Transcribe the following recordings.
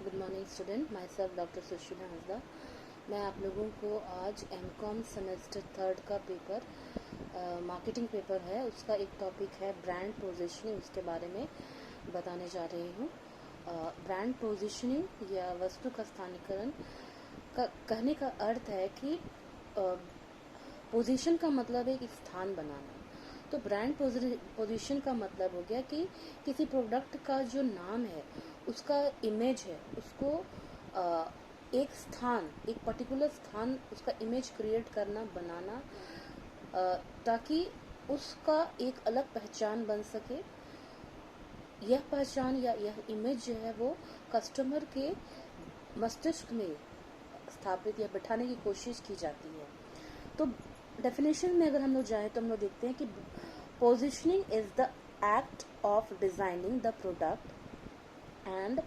Good morning student, my self doctor Sushila Hansda. मैं आप लोगों को आज एमकॉम सेमेस्टर 3 का पेपर मार्केटिंग पेपर है, उसका एक टॉपिक है ब्रांड पोजीशनिंग। उसके बारे में बताने जा रही हूँ। ब्रांड पोजीशनिंग या वस्तु का स्थानीकरण का कहने का अर्थ है कि पोजीशन का मतलब है एक स्थान बनाना। तो ब्रांड पोजीशन का मतलब हो गया कि किसी प्रोडक्ट का जो नाम है, उसका इमेज है, उसको एक स्थान, एक पर्टिकुलर स्थान, उसका इमेज क्रिएट करना, बनाना, ताकि उसका एक अलग पहचान बन सके। यह पहचान या यह इमेज जो है वो कस्टमर के मस्तिष्क में स्थापित या बिठाने की कोशिश की जाती है। तो डेफिनेशन में अगर हम लोग जाएं तो हम लोग देखते हैं कि positioning is the act of designing the product and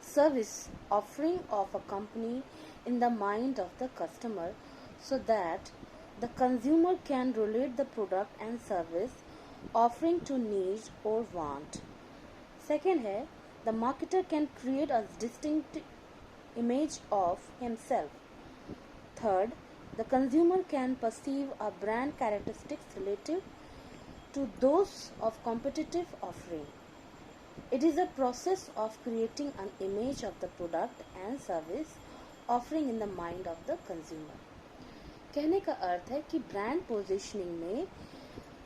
service offering of a company in the mind of the customer so that the consumer can relate the product and service offering to need or want. Second है, the marketer can create a distinct image of himself. Third, the consumer can perceive a brand characteristics relative to those of competitive offering. It is a process of creating an image of the product and service offering in the mind of the consumer. कहने का अर्थ है कि brand positioning में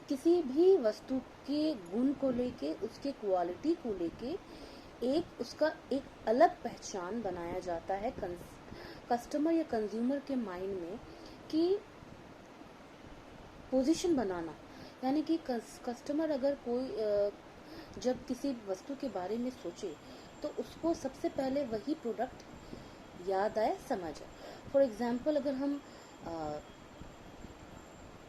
किसी भी वस्तु के गुण को लेके, उसके क्वालिटी को लेके उसका एक अलग पहचान बनाया जाता है कस्टमर या कंज्यूमर के माइंड में। कि पोजीशन बनाना यानी कि कस्टमर अगर कोई जब किसी वस्तु के बारे में सोचे तो उसको सबसे पहले वही प्रोडक्ट याद आए, समझ आए। फॉर एग्जाम्पल, अगर हम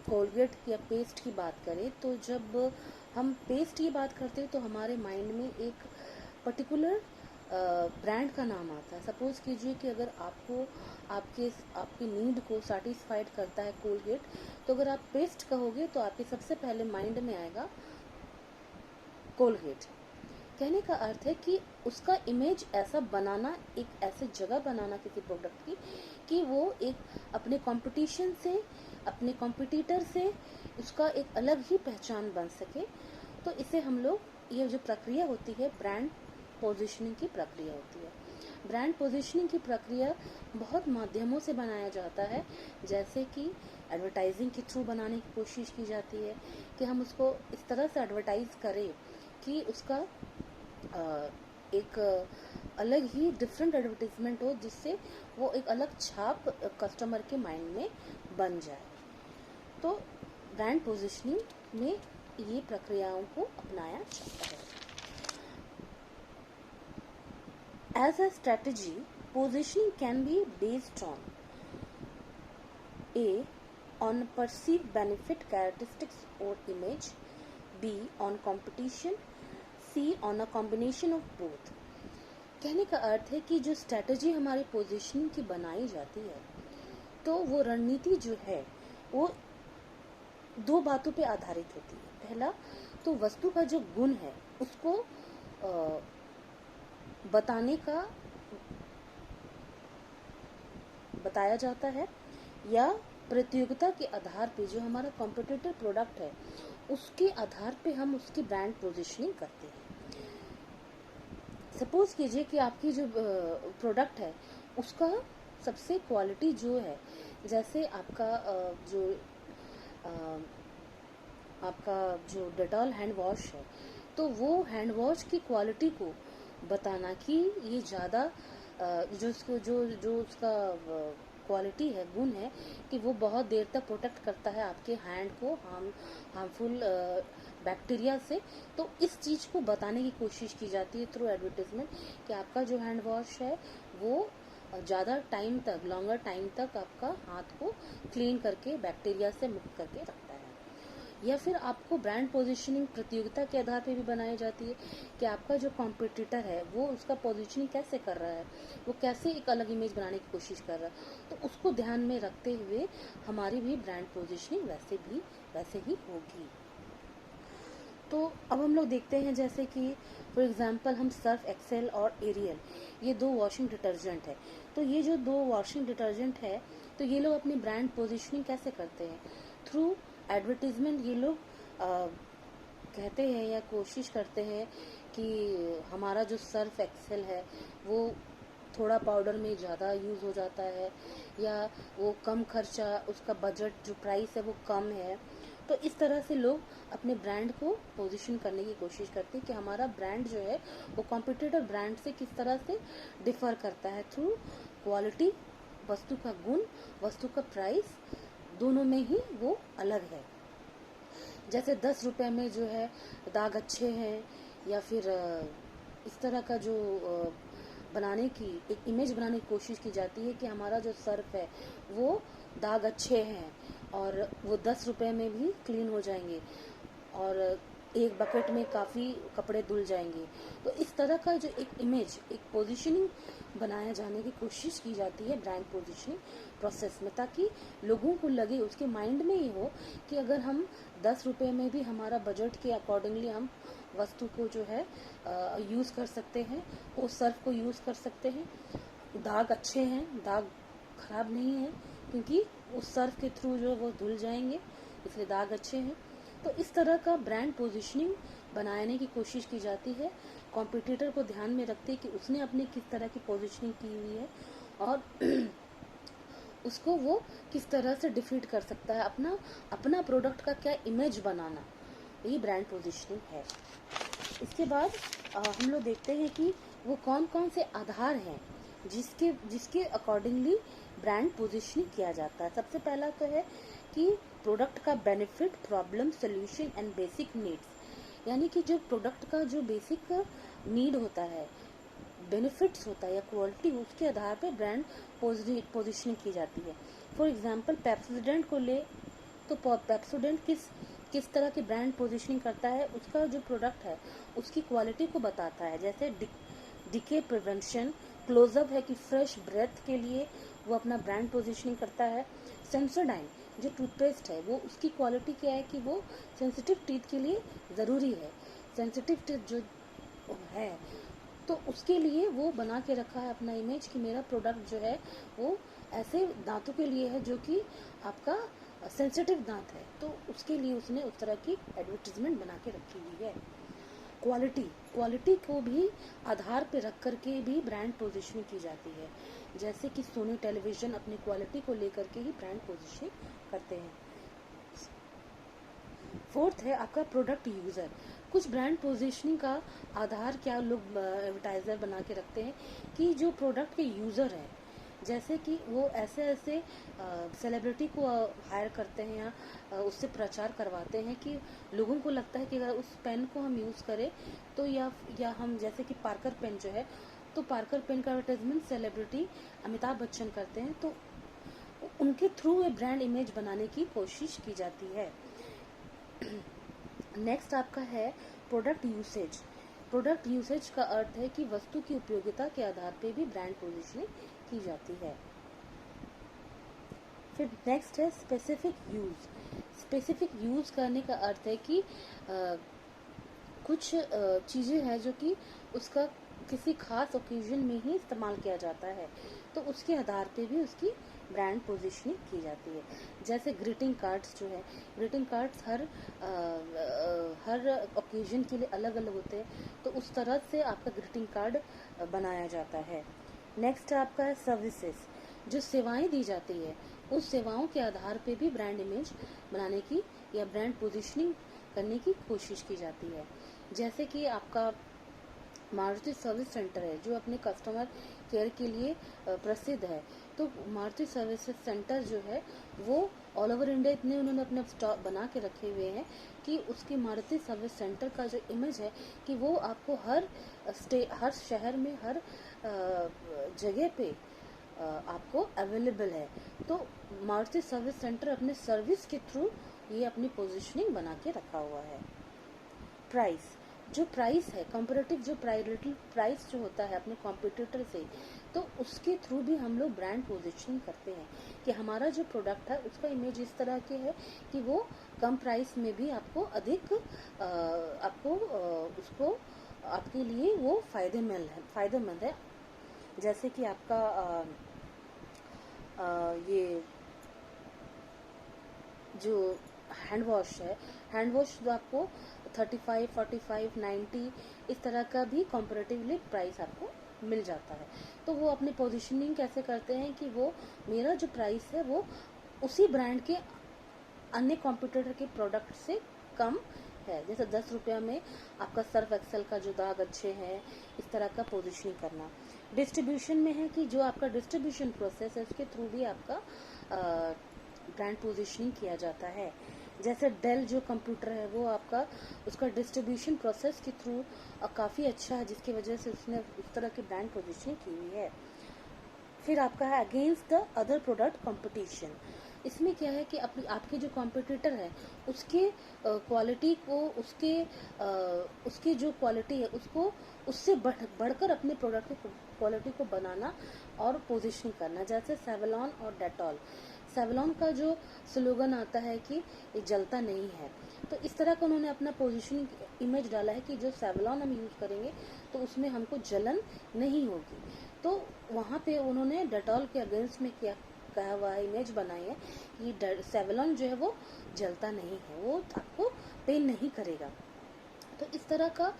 कोलगेट या पेस्ट की बात करें तो जब हम पेस्ट की बात करते हैं तो हमारे माइंड में एक पर्टिकुलर ब्रांड का नाम आता है। सपोज कीजिए कि अगर आपको आपकी नीड को सेटिस्फाइड करता है कोलगेट, तो अगर आप पेस्ट कहोगे तो आपके सबसे पहले माइंड में आएगा कोलगेट। कहने का अर्थ है कि उसका इमेज ऐसा बनाना, एक ऐसे जगह बनाना किसी प्रोडक्ट की कि वो एक अपने कंपटीशन से, अपने कॉम्पिटिटर से उसका एक अलग ही पहचान बन सके। तो इसे हम लोग, ये जो प्रक्रिया होती है ब्रांड पोजीशनिंग की प्रक्रिया होती है। ब्रांड पोजीशनिंग की प्रक्रिया बहुत माध्यमों से बनाया जाता है, जैसे कि एडवर्टाइजिंग के थ्रू बनाने की कोशिश की जाती है कि हम उसको इस तरह से एडवर्टाइज करें कि उसका एक अलग ही डिफरेंट एडवर्टाइजमेंट हो, जिससे वो एक अलग छाप कस्टमर के माइंड में बन जाए। तो ब्रांड पोजीशनिंग में ये प्रक्रियाओं को अपनाया जाता है। As a strategy, positioning can be based on A. on perceived benefit characteristics or image, B. on competition, C. on a combination of both. कहने का अर्थ है कि जो स्ट्रेटजी हमारी पोजीशनिंग की बनाई जाती है, तो वो रणनीति जो है वो दो बातों पे आधारित होती है। पहला तो वस्तु का जो गुण है उसको बताया जाता है, या प्रतियोगिता के आधार पे जो हमारा कॉम्पिटिटिव प्रोडक्ट है उसके आधार पे हम उसकी ब्रांड पोजीशनिंग करते हैं। सपोज कीजिए कि आपकी जो प्रोडक्ट है उसका सबसे क्वालिटी जो है, जैसे आपका जो डेटॉल हैंड वॉश है, तो वो हैंड वॉश की क्वालिटी को बताना कि ये ज़्यादा जो उसका क्वालिटी है, गुण है, कि वो बहुत देर तक प्रोटेक्ट करता है आपके हैंड को हार्मफुल बैक्टीरिया से। तो इस चीज़ को बताने की कोशिश की जाती है थ्रू एडवर्टाइजमेंट कि आपका जो हैंड वॉश है वो ज़्यादा टाइम तक, लॉन्गर टाइम तक आपका हाथ को क्लीन करके, बैक्टीरिया से मुक्त करके रखता है। या फिर आपको ब्रांड पोजीशनिंग प्रतियोगिता के आधार पे भी बनाई जाती है कि आपका जो कॉम्पिटिटर है वो उसका पोजीशनिंग कैसे कर रहा है, वो कैसे एक अलग इमेज बनाने की कोशिश कर रहा है। तो उसको ध्यान में रखते हुए हमारी भी ब्रांड पोजीशनिंग वैसे ही होगी। तो अब हम लोग देखते हैं जैसे कि फॉर एग्जांपल हम सर्फ एक्सेल और एरियल, ये दो वॉशिंग डिटर्जेंट है। तो ये जो दो वॉशिंग डिटर्जेंट है, तो ये लोग अपनी ब्रांड पोजीशनिंग कैसे करते हैं? Through advertisement. ये लोग कहते हैं या कोशिश करते हैं कि हमारा जो सर्फ एक्सेल है वो थोड़ा पाउडर में ज़्यादा यूज़ हो जाता है, या वो कम खर्चा, उसका बजट जो प्राइस है वो कम है। तो इस तरह से लोग अपने ब्रांड को पोजीशन करने की कोशिश करते हैं कि हमारा ब्रांड जो है वो कॉम्पिटिटर ब्रांड से किस तरह से डिफर करता है, थ्रू क्वालिटी, वस्तु का गुण, वस्तु का प्राइस, दोनों में ही वो अलग है। जैसे 10 रुपए में जो है दाग अच्छे हैं, या फिर इस तरह का जो बनाने की एक इमेज बनाने की कोशिश की जाती है कि हमारा जो सर्फ है वो दाग अच्छे हैं और वो 10 रुपए में भी क्लीन हो जाएंगे और एक बकेट में काफ़ी कपड़े धुल जाएंगे। तो इस तरह का जो एक इमेज, एक पोजीशनिंग बनाया जाने की कोशिश की जाती है ब्रांड पोजीशनिंग प्रोसेस में, ताकि लोगों को लगे, उसके माइंड में ये हो कि अगर हम 10 रुपए में भी हमारा बजट के अकॉर्डिंगली हम वस्तु को जो है यूज़ कर सकते हैं, उस सर्फ को यूज़ कर सकते हैं। दाग अच्छे हैं, दाग खराब नहीं है, क्योंकि उस सर्फ के थ्रू जो वो धुल जाएंगे, इसलिए दाग अच्छे हैं। तो इस तरह का ब्रांड पोजीशनिंग बनाने की कोशिश की जाती है, कॉम्पिटिटर को ध्यान में रखते कि उसने अपनी किस तरह की पोजीशनिंग की हुई है और उसको वो किस तरह से डिफीट कर सकता है, अपना प्रोडक्ट का क्या इमेज बनाना, यही ब्रांड पोजीशनिंग है। इसके बाद हम लोग देखते हैं कि वो कौन कौन से आधार हैं जिसके अकॉर्डिंगली ब्रांड पोजीशनिंग किया जाता है। सबसे पहला तो है कि प्रोडक्ट का benefit, problem, solution and basic needs, यानी कि जो प्रोडक्ट का जो बेसिक नीड होता है, बेनिफिट्स होता है या क्वालिटी, उसके आधार पर ब्रांड पोजीशनिंग की जाती है। फॉर एग्जांपल पेप्सोडेंट को ले तो पेप्सोडेंट किस तरह की ब्रांड पोजीशनिंग करता है, उसका जो प्रोडक्ट है उसकी क्वालिटी को बताता है। जैसे डिके प्रिवेंशन, क्लोजअप है कि फ्रेश ब्रेथ के लिए वो अपना ब्रांड पोजीशनिंग करता है। सेंसोडाइन जो टूथपेस्ट है, वो उसकी क्वालिटी क्या है कि वो सेंसिटिव टीथ के लिए ज़रूरी है। सेंसिटिव टीथ जो है तो उसके लिए वो बना के रखा है अपना इमेज कि मेरा प्रोडक्ट जो है वो ऐसे दांतों के लिए है जो कि आपका सेंसिटिव दांत है, तो उसके लिए उसने उस तरह की एडवर्टीजमेंट बना के रखी हुई है। क्वालिटी को भी आधार पे रख करके भी ब्रांड पोजीशनिंग की जाती है। जैसे कि सोनी टेलीविजन अपनी क्वालिटी को लेकर के ही ब्रांड पोजीशनिंग करते हैं। फोर्थ है आपका प्रोडक्ट यूजर। कुछ ब्रांड पोजीशनिंग का आधार क्या लोग एडवर्टाइजर बना के रखते हैं कि जो प्रोडक्ट के यूजर है, जैसे कि वो ऐसे सेलिब्रिटी को हायर करते हैं या उससे प्रचार करवाते हैं कि लोगों को लगता है कि अगर उस पेन को हम यूज़ करें तो या हम जैसे कि पार्कर पेन जो है, तो पार्कर पेन का एडवर्टाइजमेंट सेलिब्रिटी अमिताभ बच्चन करते हैं, तो उनके थ्रू ये ब्रांड इमेज बनाने की कोशिश की जाती है। नेक्स्ट आपका है प्रोडक्ट यूसेज। प्रोडक्ट यूसेज का अर्थ है कि वस्तु की उपयोगिता के आधार पर भी ब्रांड पोजीशनिंग की जाती है। फिर नेक्स्ट है स्पेसिफिक यूज। स्पेसिफिक यूज करने का अर्थ है कि कुछ चीज़ें हैं जो कि उसका किसी खास ओकेजन में ही इस्तेमाल किया जाता है, तो उसके आधार पे भी उसकी ब्रांड पोजीशनिंग की जाती है। जैसे ग्रीटिंग कार्ड्स जो है, ग्रीटिंग कार्ड्स हर ओकेजन के लिए अलग अलग होते हैं, तो उस तरह से आपका ग्रीटिंग कार्ड बनाया जाता है। नेक्स्ट आपका है सर्विसेज। जो सेवाएं दी जाती है उस सेवाओं के आधार पे भी ब्रांड इमेज बनाने की या ब्रांड पोजीशनिंग करने की कोशिश की जाती है। जैसे कि आपका मारुति सर्विस सेंटर है जो अपने कस्टमर केयर के लिए प्रसिद्ध है, तो मारुति सर्विस सेंटर जो है वो ऑल ओवर इंडिया इतने उन्होंने अपने स्टॉक बना के रखे हुए हैं कि उसकी मारुति सर्विस सेंटर का जो इमेज है कि वो आपको हर शहर में, हर जगह पे आपको अवेलेबल है। तो मारुति सर्विस सेंटर अपने सर्विस के थ्रू ये अपनी पोजीशनिंग बना के रखा हुआ है। प्राइस जो प्राइस है, कंपैरेटिव जो प्राइस जो होता है अपने कॉम्पिटिटर से, तो उसके थ्रू भी हम लोग ब्रांड पोजीशनिंग करते हैं कि हमारा जो प्रोडक्ट है उसका इमेज इस तरह के है कि वो कम प्राइस में भी आपको अधिक उसको आपके लिए वो फायदेमंद है। जैसे कि आपका ये जो हैंड वॉश है, हैंड वॉश जो आपको 35, 45, 90 इस तरह का भी कंपैरेटिवली प्राइस आपको मिल जाता है। तो वो अपने पोजीशनिंग कैसे करते हैं कि वो मेरा जो प्राइस है वो उसी ब्रांड के अन्य कॉम्पिटिटर के प्रोडक्ट से कम है। जैसे 10 रुपया में आपका सर्फ एक्सेल का जो दाग अच्छे हैं, इस तरह का पोजीशनिंग करना। डिस्ट्रीब्यूशन में है कि जो आपका डिस्ट्रीब्यूशन प्रोसेस है उसके थ्रू भी आपका ब्रांड पोजीशनिंग किया जाता है। जैसे डेल जो कंप्यूटर है वो आपका उसका डिस्ट्रीब्यूशन प्रोसेस के थ्रू काफ़ी अच्छा है, जिसकी वजह से उसने उस तरह की ब्रांड पोजीशनिंग की हुई है। फिर आपका है against the other product competition. इसमें क्या है कि आपके जो कॉम्पिटिटर है उसके क्वालिटी को उसकी जो क्वालिटी है उसको उससे बढ़कर अपने प्रोडक्ट की क्वालिटी को बनाना और पोजीशनिंग करना। जैसे सेवलॉन और डेटॉल, सेवलॉन का जो स्लोगन आता है कि ये जलता नहीं है, तो इस तरह का उन्होंने अपना पोजीशनिंग इमेज डाला है कि जो सेवलॉन हम यूज़ करेंगे तो उसमें हमको जलन नहीं होगी। तो वहाँ पे उन्होंने डेटॉल के अगेंस्ट में क्या कहा हुआ है, इमेज बनाई है कि सेवलॉन जो है वो जलता नहीं है, वो आपको पेन नहीं करेगा। तो इस तरह का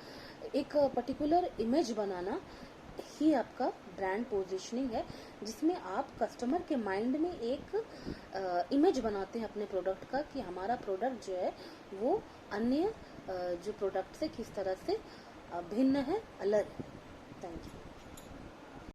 एक पर्टिकुलर इमेज बनाना ही आपका ब्रांड पोजीशनिंग है, जिसमें आप कस्टमर के माइंड में एक इमेज बनाते हैं अपने प्रोडक्ट का कि हमारा प्रोडक्ट जो है वो अन्य जो प्रोडक्ट से किस तरह से भिन्न है, अलग है। Thank you.